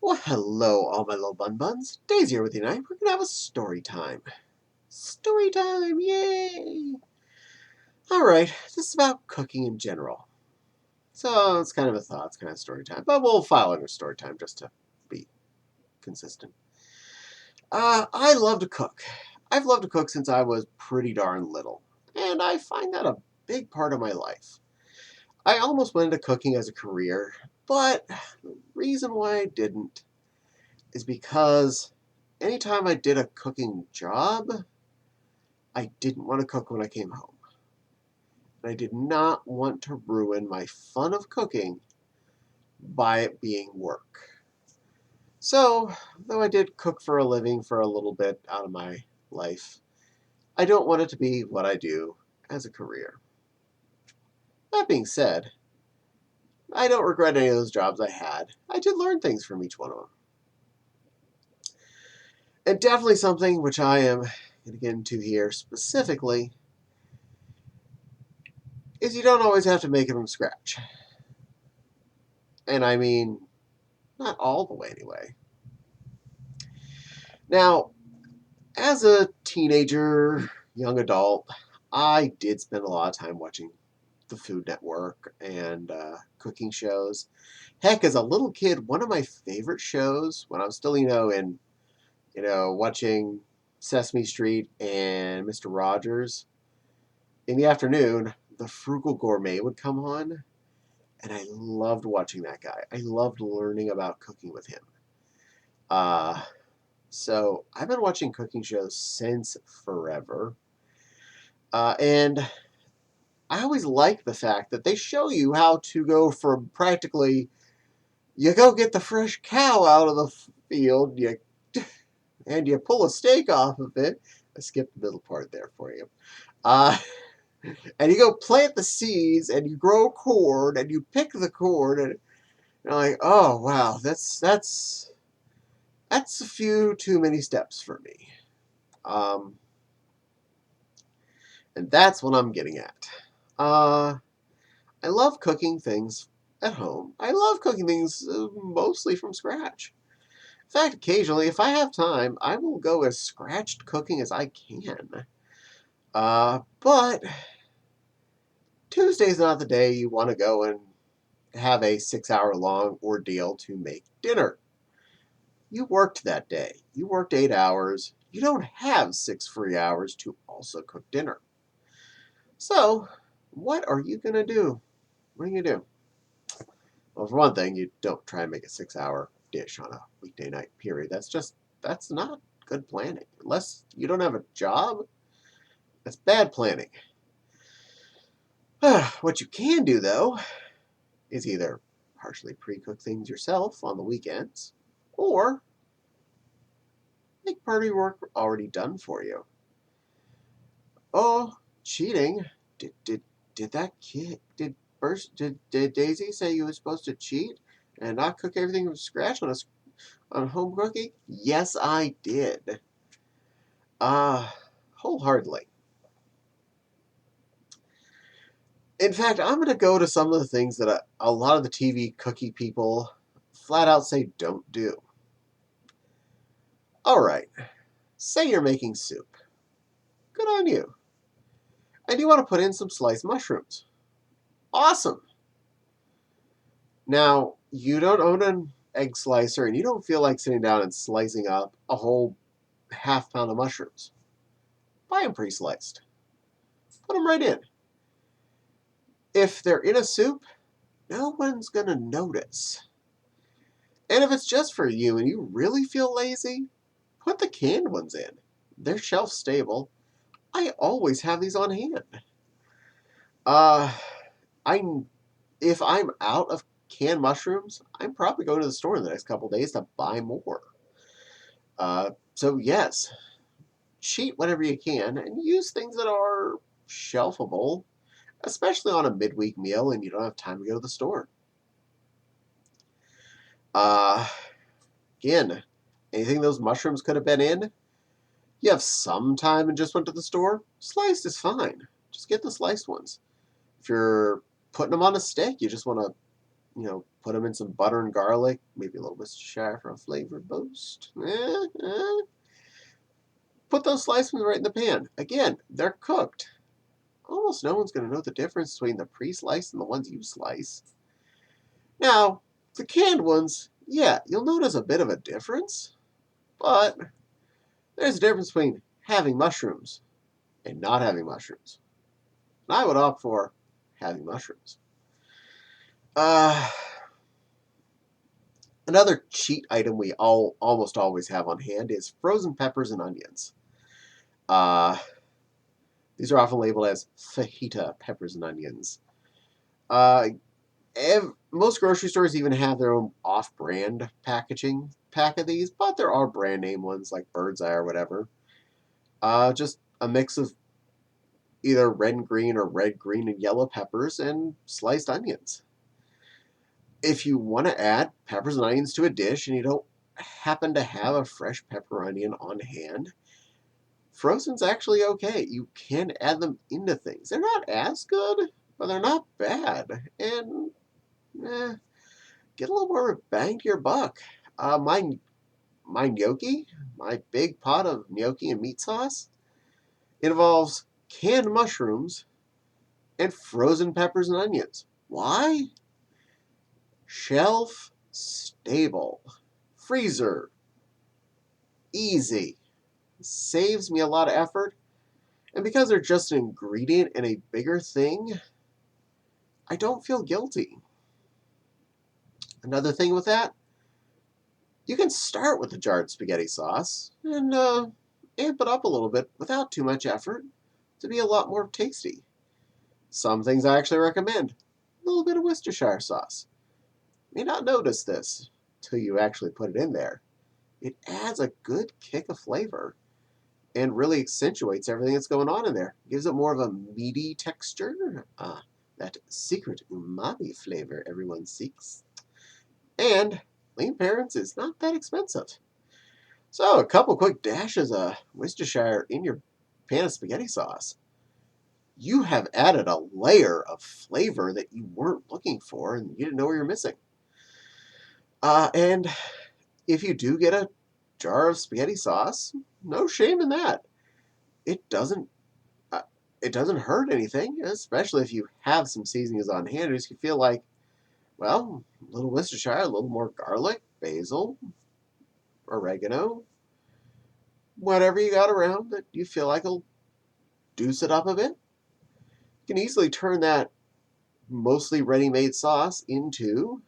Well, hello, all my little bun buns. Daisy here with you tonight. We're gonna have a story time. Story time, yay! All right, this is about cooking in general. So it's kind of a thought, it's kind of story time, but we'll file under story time just to be consistent. I love to cook. I've loved to cook since I was pretty darn little, and I find that a big part of my life. I almost went into cooking as a career, but the reason why I didn't is because anytime I did a cooking job, I didn't want to cook when I came home. And I did not want to ruin my fun of cooking by it being work. So, though I did cook for a living for a little bit out of my life, I don't want it to be what I do as a career. That being said, I don't regret any of those jobs I had. I did learn things from each one of them. And definitely something which I am going to get into here specifically is you don't always have to make it from scratch. And I mean, not all the way anyway. Now, as a teenager, young adult, I did spend a lot of time watching the Food Network and cooking shows. Heck, as a little kid, one of my favorite shows when I was still, watching Sesame Street and Mr. Rogers in the afternoon, the Frugal Gourmet would come on, and I loved watching that guy. I loved learning about cooking with him. Uh, so I've been watching cooking shows since forever. And I always like the fact that they show you how to go from practically, you go get the fresh cow out of the field, and you pull a steak off of it. I skipped the middle part there for you. Uh, and you go plant the seeds, and you grow corn, and you pick the corn, and you're like, oh wow, that's a few too many steps for me. Um, and that's what I'm getting at. Uh, I love cooking things at home. I love cooking things mostly from scratch. In fact, occasionally, if I have time, I will go as scratched cooking as I can. But Tuesday's not the day you want to go and have a 6 hour long ordeal to make dinner. You worked that day. You worked 8 hours. You don't have 6 free hours to also cook dinner. So, what are you going to do? What are you going to do? Well, for one thing, you don't try and make a 6 hour dish on a weekday night, period. That's not good planning. Unless you don't have a job, that's bad planning. What you can do, though, is either partially pre-cook things yourself on the weekends, or make part of your work already done for you. Oh, cheating. Did that kid did Daisy say you were supposed to cheat and not cook everything from scratch on home cooking? Yes, I did. Uh Wholeheartedly. In fact, I'm going to go to some of the things that a lot of the TV cookie people flat out say don't do. All right, say you're making soup. Good on you. And you want to put in some sliced mushrooms. Awesome. Now, you don't own an egg slicer and you don't feel like sitting down and slicing up a whole half pound of mushrooms. Buy them pre-sliced. Put them right in. If they're in a soup, no one's going to notice. And if it's just for you and you really feel lazy, put the canned ones in. They're shelf stable. I always have these on hand. Uh, I if I'm out of canned mushrooms, I'm probably going to the store in the next couple days to buy more. So yes, cheat whenever you can and use things that are shelfable, especially on a midweek meal and you don't have time to go to the store. Uh, Again, anything those mushrooms could have been in, you have some time and just went to the store, sliced is fine. Just get the sliced ones. If you're putting them on a stick, you just want to Put them in some butter and garlic, maybe a little Worcestershire for a flavor boost. Put those sliced ones right in the pan. Again, they're cooked. Almost no one's going to know the difference between the pre-sliced and the ones you slice. Now, the canned ones, yeah, you'll notice a bit of a difference, but there's a difference between having mushrooms and not having mushrooms. And I would opt for having mushrooms. Another cheat item we almost always have on hand is frozen peppers and onions. Uh, these are often labeled as fajita peppers and onions. Most grocery stores even have their own off-brand packaging pack of these, but there are brand name ones like Bird's Eye or whatever. Just a mix of either red and green or red, green, and yellow peppers and sliced onions. If you want to add peppers and onions to a dish and you don't happen to have a fresh pepper onion on hand, frozen's actually okay. You can add them into things. They're not as good, but they're not bad. And get a little more bang to your buck. My gnocchi, my big pot of gnocchi and meat sauce, involves canned mushrooms and frozen peppers and onions. Why? Shelf stable. Freezer. Easy. Saves me a lot of effort. And because they're just an ingredient in a bigger thing, I don't feel guilty. Another thing with that, you can start with the jarred spaghetti sauce and amp it up a little bit without too much effort to be a lot more tasty. Some things I actually recommend. A little bit of Worcestershire sauce. You may not notice this till you actually put it in there. It adds a good kick of flavor and really accentuates everything that's going on in there. Gives it more of a meaty texture. That secret umami flavor everyone seeks. And lean parents is not that expensive. So a couple quick dashes of Worcestershire in your pan of spaghetti sauce. You have added a layer of flavor that you weren't looking for and you didn't know you're missing. And if you do get a jar of spaghetti sauce, no shame in that. It doesn't hurt anything, especially if you have some seasonings on hand. If you feel like, well, a little Worcestershire, a little more garlic, basil, oregano, whatever you got around that you feel like will juice it up a bit. You can easily turn that mostly ready-made sauce into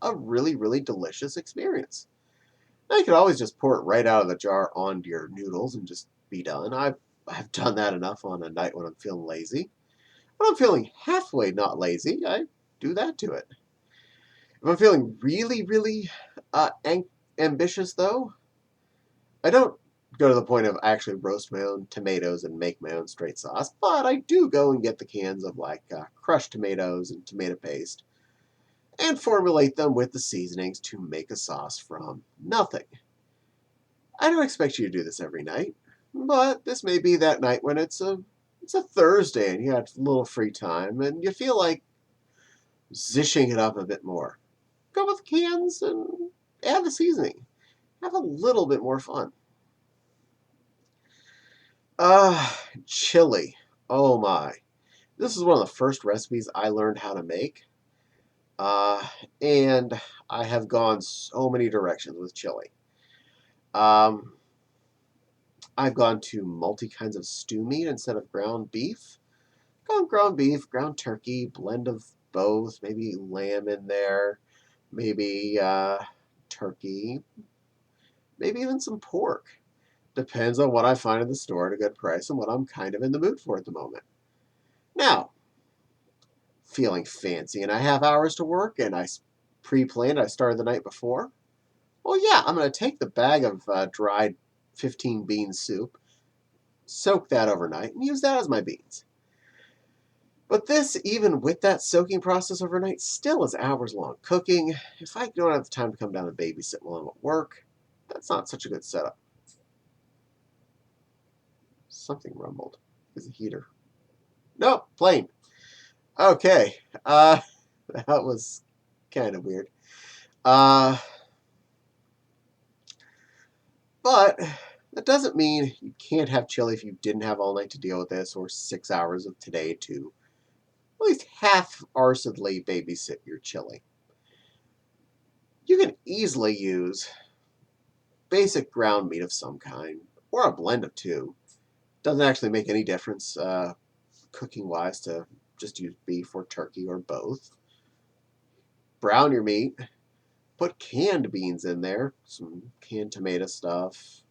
a really, really delicious experience. Now you can always just pour it right out of the jar onto your noodles and just be done. I've done that enough on a night when I'm feeling lazy. When I'm feeling halfway not lazy, I do that to it. If I'm feeling really, really ambitious, though, I don't go to the point of actually roast my own tomatoes and make my own straight sauce, but I do go and get the cans of crushed tomatoes and tomato paste and formulate them with the seasonings to make a sauce from nothing. I don't expect you to do this every night, but this may be that night when it's a Thursday and you have a little free time and you feel like zishing it up a bit more. Go with cans and add the seasoning. Have a little bit more fun. Chili. Oh my. This is one of the first recipes I learned how to make. And I have gone so many directions with chili. Um, I've gone to multi kinds of stew meat instead of ground beef. Gone ground beef, ground turkey, blend of both, maybe lamb in there, maybe turkey, maybe even some pork. Depends on what I find in the store at a good price and what I'm kind of in the mood for at the moment. Now, feeling fancy and I have hours to work and I pre-planned, I started the night before. Well, yeah, I'm going to take the bag of dried 15 bean soup, soak that overnight, and use that as my beans. But this, even with that soaking process overnight, still is hours long cooking. If I don't have the time to come down and babysit while I'm at work, that's not such a good setup. Something rumbled. It's a heater. Nope, plane. Okay. That was Kind of weird. Uh, but that doesn't mean you can't have chili if you didn't have all night to deal with this, or 6 hours of today to at least half-arsedly babysit your chili. You can easily use basic ground meat of some kind, or a blend of two. Doesn't actually make any difference cooking-wise to just use beef or turkey or both. Brown your meat. Put canned beans in there, some canned tomato stuff,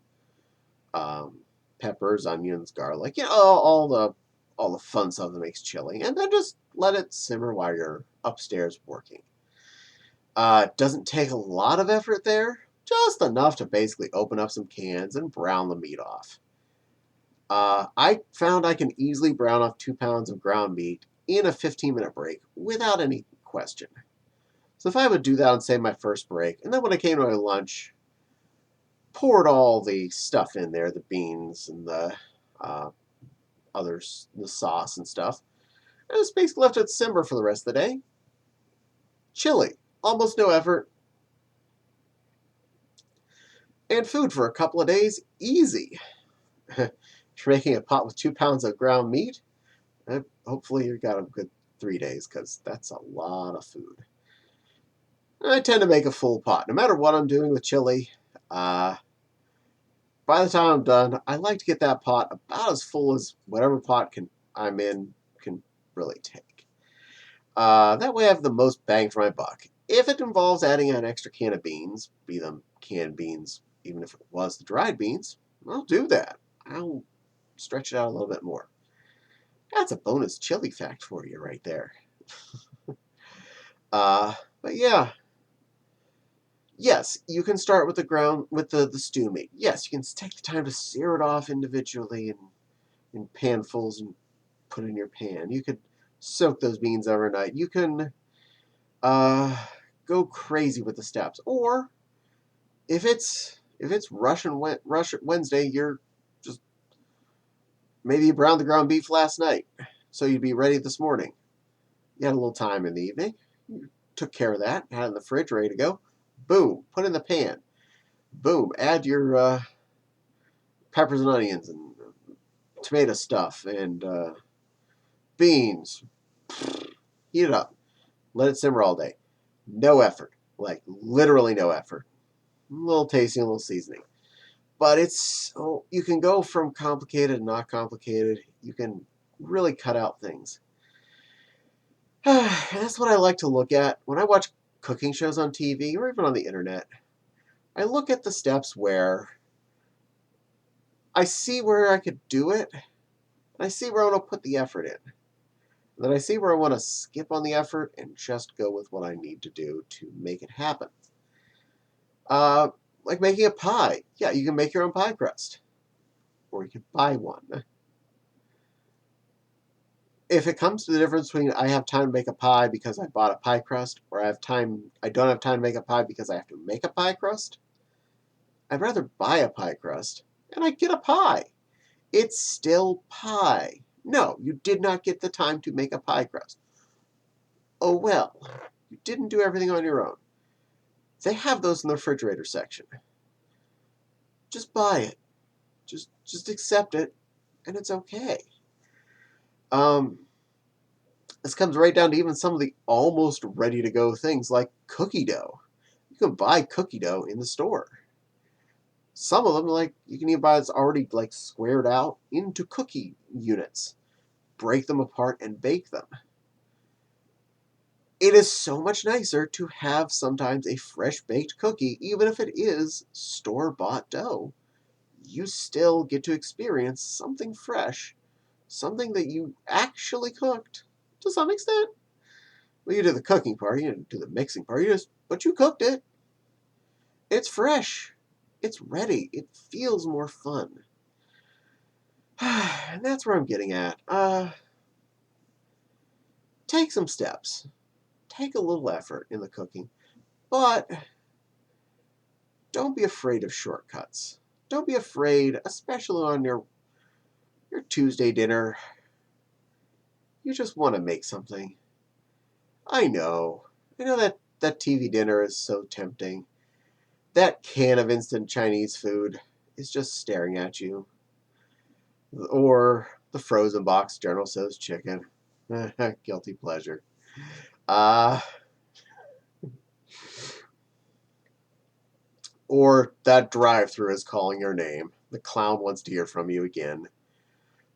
um, peppers, onions, garlic, all the fun stuff that makes chili, and then just let it simmer while you're upstairs working. Doesn't take a lot of effort there, just enough to basically open up some cans and brown the meat off. I found I can easily brown off 2 pounds of ground meat in a 15-minute break without any question. So if I would do that on, say, my first break, and then when I came to my lunch, poured all the stuff in there, the beans and the uh, others, the sauce and stuff, and just basically left it simmer for the rest of the day. Chili, almost no effort, and food for a couple of days, easy. If you're making a pot with 2 pounds of ground meat, hopefully you've got a good 3 days, because that's a lot of food. I tend to make a full pot, no matter what I'm doing with chili. By the time I'm done, I like to get that pot about as full as whatever pot I'm in can really take. That way I have the most bang for my buck. If it involves adding an extra can of beans, be them canned beans, even if it was the dried beans, I'll do that. I'll stretch it out a little bit more. That's a bonus chili fact for you right there. But yeah, yes, you can start with the stew meat. Yes, you can take the time to sear it off individually in panfuls and put it in your pan. You could soak those beans overnight. You can go crazy with the steps. Or if it's Rush Wednesday, you're just maybe you browned the ground beef last night, so you'd be ready this morning. You had a little time in the evening. You took care of that, had it in the fridge, ready to go. Boom, put in the pan. Boom, add your peppers and onions and tomato stuff and beans. Heat it up. Let it simmer all day. No effort. Like, literally no effort. A little tasting, a little seasoning. But you can go from complicated to not complicated. You can really cut out things. That's what I like to look at when I watch cooking shows on TV or even on the internet. I look at the steps where I see where I could do it, and I see where I want to put the effort in. And then I see where I want to skip on the effort and just go with what I need to do to make it happen. Uh, like making a pie. Yeah, you can make your own pie crust, or you can buy one. If it comes to the difference between I have time to make a pie because I bought a pie crust, or I don't have time to make a pie because I have to make a pie crust, I'd rather buy a pie crust and I get a pie. It's still pie. No, you did not get the time to make a pie crust. Oh well, you didn't do everything on your own. They have those in the refrigerator section. Just buy it. Just accept it, and it's okay. Um, this comes right down to even some of the almost ready to go things like cookie dough. You can buy cookie dough in the store. Some of them, like, you can even buy it's already like squared out into cookie units. Break them apart and bake them. It is so much nicer to have sometimes a fresh baked cookie, even if it is store-bought dough. You still get to experience something fresh, something that you actually cooked to some extent. Well, you do the cooking part, you didn't do the mixing part, but you cooked it. It's fresh. It's ready. It feels more fun. And that's where I'm getting at. Take some steps. Take a little effort in the cooking, but don't be afraid of shortcuts. Don't be afraid, especially on your Tuesday dinner. You just want to make something. I know. I know that that TV dinner is so tempting. That can of instant Chinese food is just staring at you. Or the frozen box General Tso's chicken. Guilty pleasure. Uh, or that drive-thru is calling your name. The clown wants to hear from you again.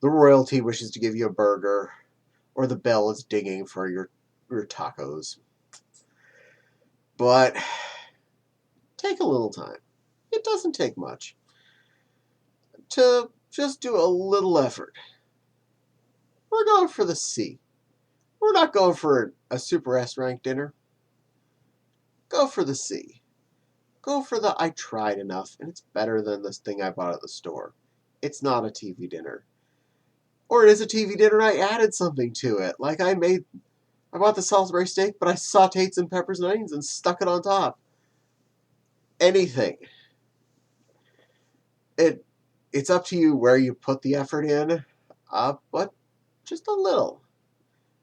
The royalty wishes to give you a burger. Or the bell is dinging for your tacos. But take a little time. It doesn't take much to just do a little effort. We're going for the C. We're not going for a Super S rank dinner. Go for the C. Go for the I tried enough and it's better than this thing I bought at the store. It's not a TV dinner. Or it is a TV dinner, I added something to it. Like I bought the Salisbury steak, but I sauteed some peppers and onions and stuck it on top. Anything. It's up to you where you put the effort in, but just a little.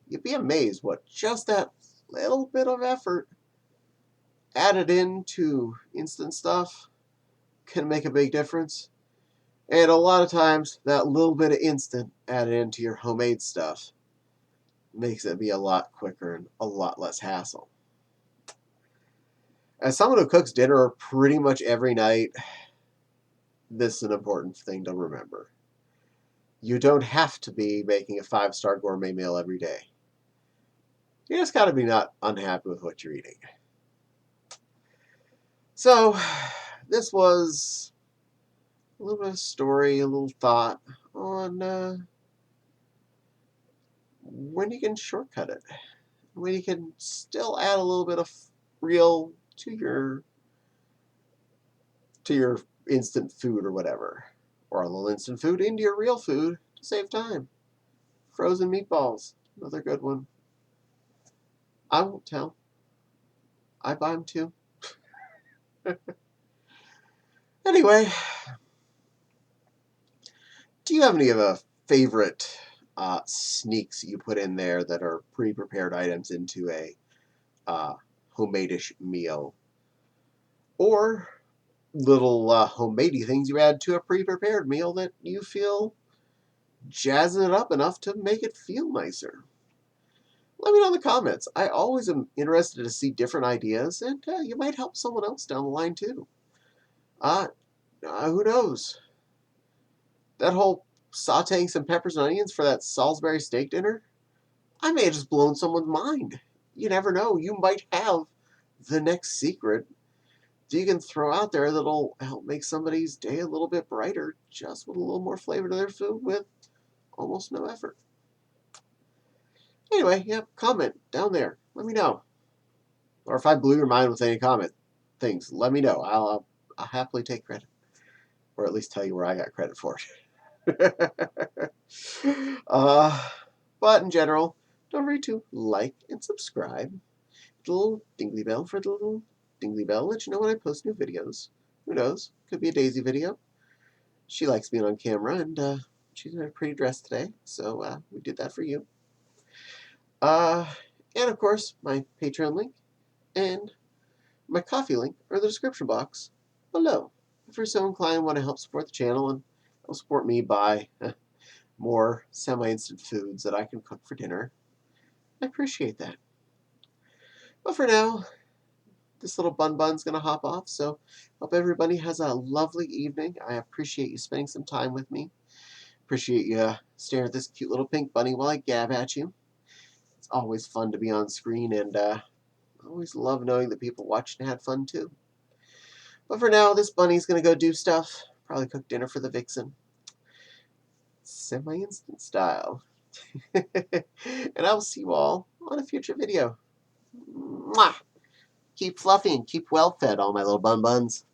You'd be amazed what just that little bit of effort added into instant stuff can make a big difference. And a lot of times, that little bit of instant added into your homemade stuff makes it be a lot quicker and a lot less hassle. As someone who cooks dinner pretty much every night, this is an important thing to remember. You don't have to be making a 5-star gourmet meal every day. You just got to be not unhappy with what you're eating. So, this was a little bit of story, a little thought on when you can shortcut it, when you can still add a little bit of real to your instant food or whatever, or a little instant food into your real food to save time. Frozen meatballs, another good one. I won't tell. I buy them too. Anyway, do you have any of a favorite sneaks you put in there that are pre-prepared items into a homemade-ish meal? Or little homemadey things you add to a pre-prepared meal that you feel jazzing it up enough to make it feel nicer? Let me know in the comments. I always am interested to see different ideas, and you might help someone else down the line too. Who knows? That whole sauteing some peppers and onions for that Salisbury steak dinner, I may have just blown someone's mind. You never know. You might have the next secret that you can throw out there that'll help make somebody's day a little bit brighter, just with a little more flavor to their food with almost no effort. Anyway, yeah, comment down there. Let me know. Or if I blew your mind with any comment things, let me know. I'll happily take credit. Or at least tell you where I got credit for it. But in general, don't forget to like and subscribe. The little dingly bell for the little dingly bell. Let you know when I post new videos. Who knows? Could be a Daisy video. She likes being on camera, and she's in a pretty dress today, so we did that for you. And of course, my Patreon link and my coffee link are in the description box below. If you're so inclined and want to help support the channel and help support me by more semi-instant foods that I can cook for dinner, I appreciate that. But for now, this little bun's going to hop off, so hope everybody has a lovely evening. I appreciate you spending some time with me. Appreciate you staring at this cute little pink bunny while I gab at you. It's always fun to be on screen, and I always love knowing that people watched and had fun too. But for now, this bunny's going to go do stuff. Probably cook dinner for the vixen. Semi-instant style. And I will see you all on a future video. Mwah! Keep fluffy and keep well fed, all my little buns.